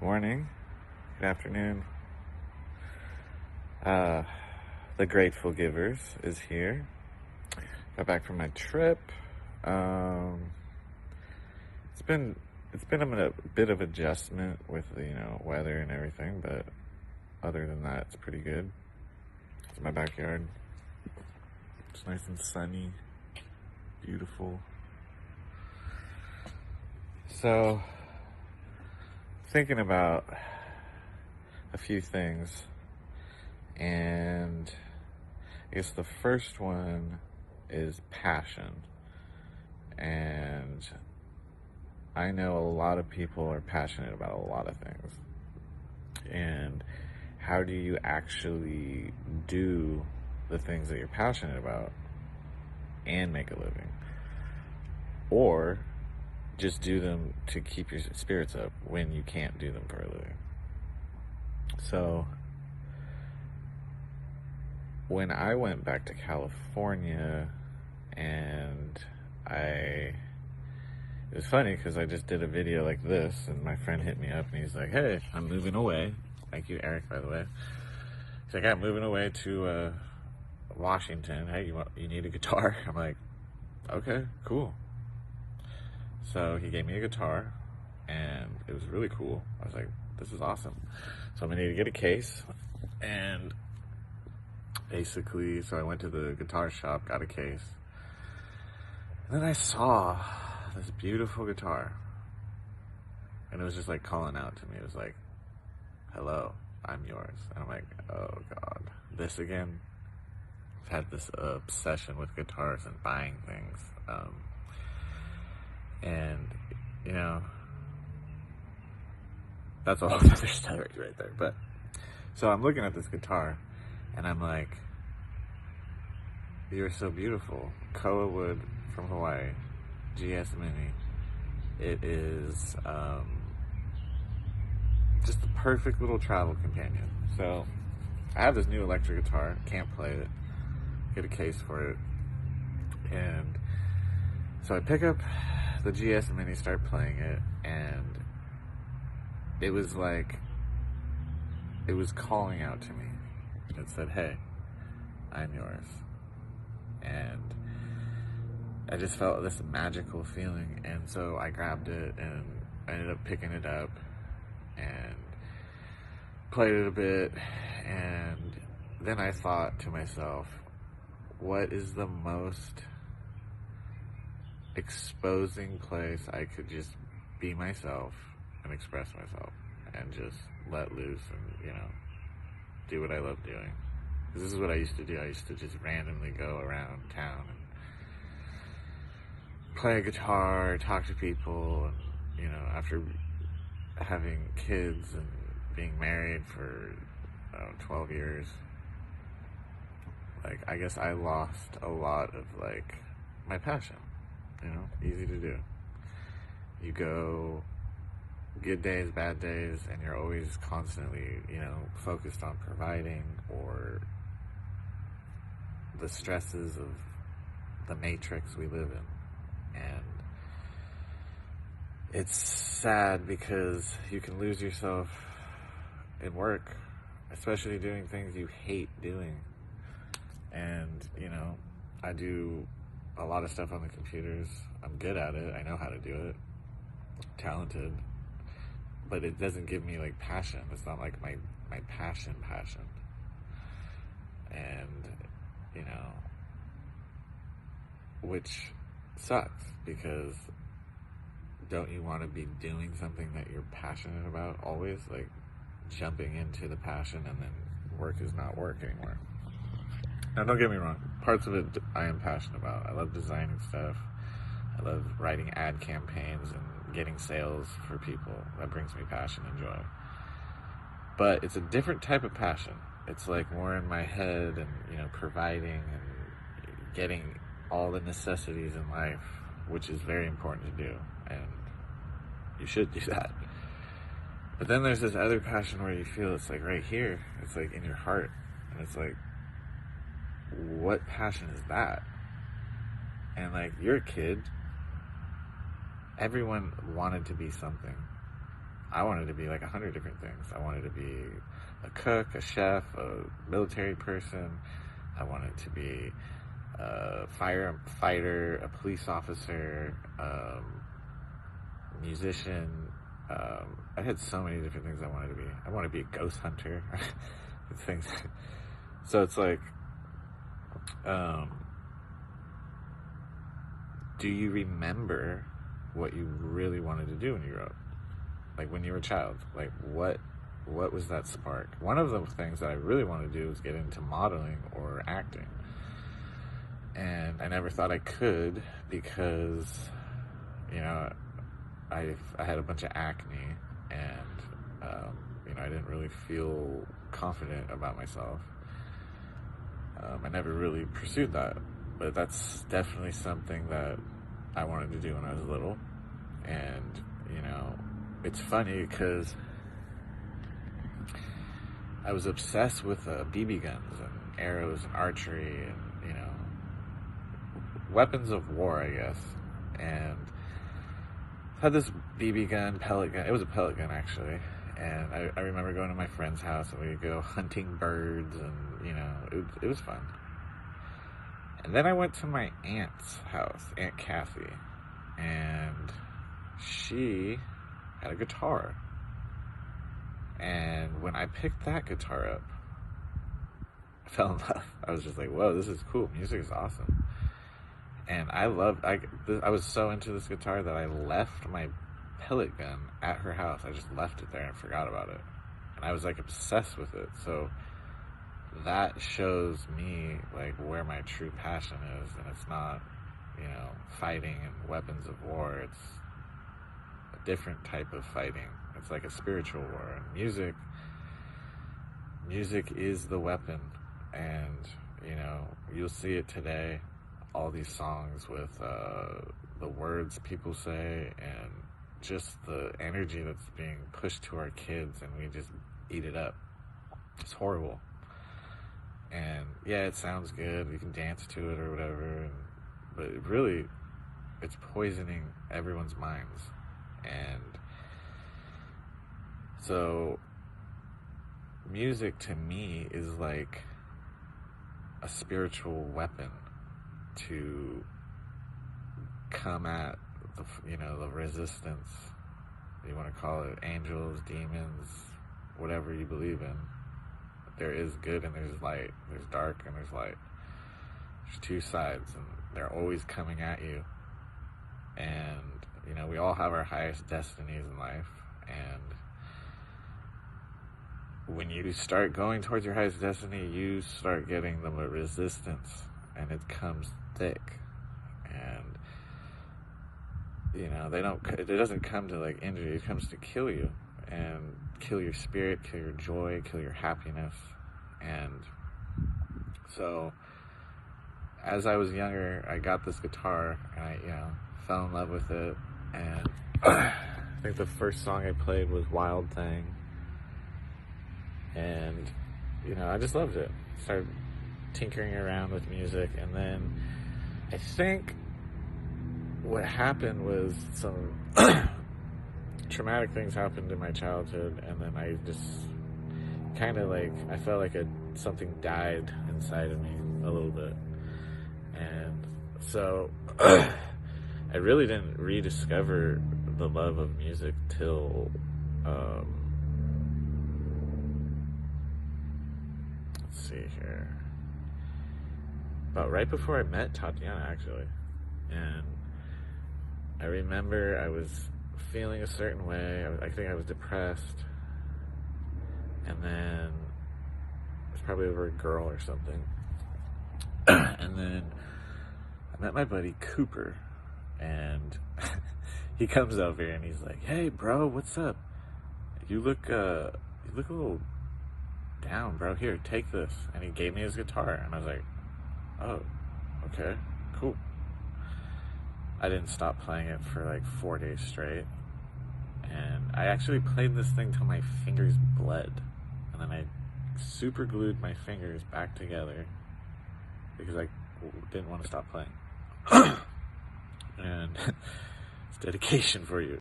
morning, good afternoon. The Grateful Givers is here. Got back from my trip. It's been a bit of adjustment with the weather and everything, but other than that, it's pretty good. It's my backyard. It's nice and sunny, beautiful. So, thinking about a few things, and I guess the first one is passion. And I know a lot of people are passionate about a lot of things. And how do you actually do the things that you're passionate about and make a living? Or just do them to keep your spirits up when you can't do them for a living. So when I went back to California, and it was funny because I just did a video like this, and my friend hit me up and he's like, "Hey, I'm moving away." Thank you, Eric, by the way. He's like, "I'm moving away to Washington. Hey, you need a guitar?" I'm like, "Okay, cool." So he gave me a guitar, and it was really cool. I was like, "This is awesome." So I'm gonna need to get a case, and basically, so I went to the guitar shop, got a case, and then I saw this beautiful guitar, and it was just like calling out to me. It was like, "Hello, I'm yours." And I'm like, "Oh God, this again?" I've had this obsession with guitars and buying things. And, that's a whole other story right there. But, so I'm looking at this guitar, and I'm like, "You're so beautiful." Koa wood from Hawaii, GS Mini. It is just the perfect little travel companion. So I have this new electric guitar, can't play it, get a case for it, and so I pick up the GS Mini, start playing it, and it was like, it was calling out to me. It said, "Hey, I'm yours." And I just felt this magical feeling, and so I grabbed it and I ended up picking it up and played it a bit, and then I thought to myself, what is the most exposing place I could just be myself and express myself and just let loose and, do what I love doing. This is what I used to do. I used to just randomly go around town and play a guitar, talk to people, and, after having kids and being married for 12 years, I guess I lost a lot of my passion. Easy to do. You go good days, bad days, and you're always constantly, focused on providing, or the stresses of the matrix we live in. And it's sad because you can lose yourself in work, especially doing things you hate doing. And, I do a lot of stuff on the computers. I'm good at it. I know how to do it. Talented. But it doesn't give me passion. It's not like my passion. And, which sucks, because don't you want to be doing something that you're passionate about always? Jumping into the passion and then work is not work anymore. Now, don't get me wrong. Parts of it I am passionate about. I love designing stuff. I love writing ad campaigns and getting sales for people. That brings me passion and joy. But it's a different type of passion. It's more in my head and, providing and getting all the necessities in life, which is very important to do. And you should do that. But then there's this other passion where you feel it's right here. It's in your heart. And it's what passion is that? And you're a kid. Everyone wanted to be something. I wanted to be like 100 different things. I wanted to be a cook, a chef, a military person. I wanted to be a firefighter, a police officer, musician. I had so many different things I wanted to be. I want to be a ghost hunter. Things. So it's like, do you remember what you really wanted to do when you grew up? Like when you were a child, like what was that spark? One of the things that I really wanted to do was get into modeling or acting. And I never thought I could because, you know, I had a bunch of acne and, you know, I didn't really feel confident about myself. I never really pursued that, but that's definitely something that I wanted to do when I was little. And, you know, it's funny because I was obsessed with BB guns and arrows and archery and, you know, weapons of war, I guess. And I had this BB gun, pellet gun. It was a pellet gun, actually. And I remember going to my friend's house and we would go hunting birds and, you know, it was fun. And then I went to my aunt's house, Aunt Kathy, and she had a guitar. And when I picked that guitar up, I fell in love. I was just like, whoa, this is cool. Music is awesome. And I was so into this guitar that I left my pellet gun at her house. I just left it there and forgot about it. And I was like obsessed with it. So that shows me like where my true passion is. And it's not, you know, fighting and weapons of war. It's a different type of fighting. It's like a spiritual war. And music is the weapon. And, you know, you'll see it today. All these songs with the words people say and just the energy that's being pushed to our kids, and we just eat it up. It's horrible. And yeah, it sounds good. We can dance to it or whatever. But really, it's poisoning everyone's minds. And so music to me is like a spiritual weapon to come at the, you know, the resistance. You want to call it angels, demons, whatever you believe in. There is good and there's light. There's dark and there's light. There's two sides and they're always coming at you. And, you know, we all have our highest destinies in life. And when you start going towards your highest destiny, you start getting the resistance. And it comes thick. And, you know, it doesn't come to like injure you, it comes to kill you. And kill your spirit, kill your joy, kill your happiness. And so, as I was younger, I got this guitar, and I, you know, fell in love with it. And I think the first song I played was Wild Thing. And, you know, I just loved it. Started tinkering around with music, and then I think what happened was some traumatic things happened in my childhood, and then I just kind of like, I felt like something died inside of me a little bit. And so I really didn't rediscover the love of music till let's see here, about right before I met Tatiana, actually. And I remember I was feeling a certain way. I think I was depressed, and then it was probably over a girl or something. And then I met my buddy Cooper, and he comes over and he's like, "Hey, bro, what's up? You look a little down, bro. Here, take this." And he gave me his guitar, and I was like, "Oh, okay, cool." I didn't stop playing it for like 4 days straight. And I actually played this thing till my fingers bled. And then I super glued my fingers back together because I didn't want to stop playing. And it's dedication for you.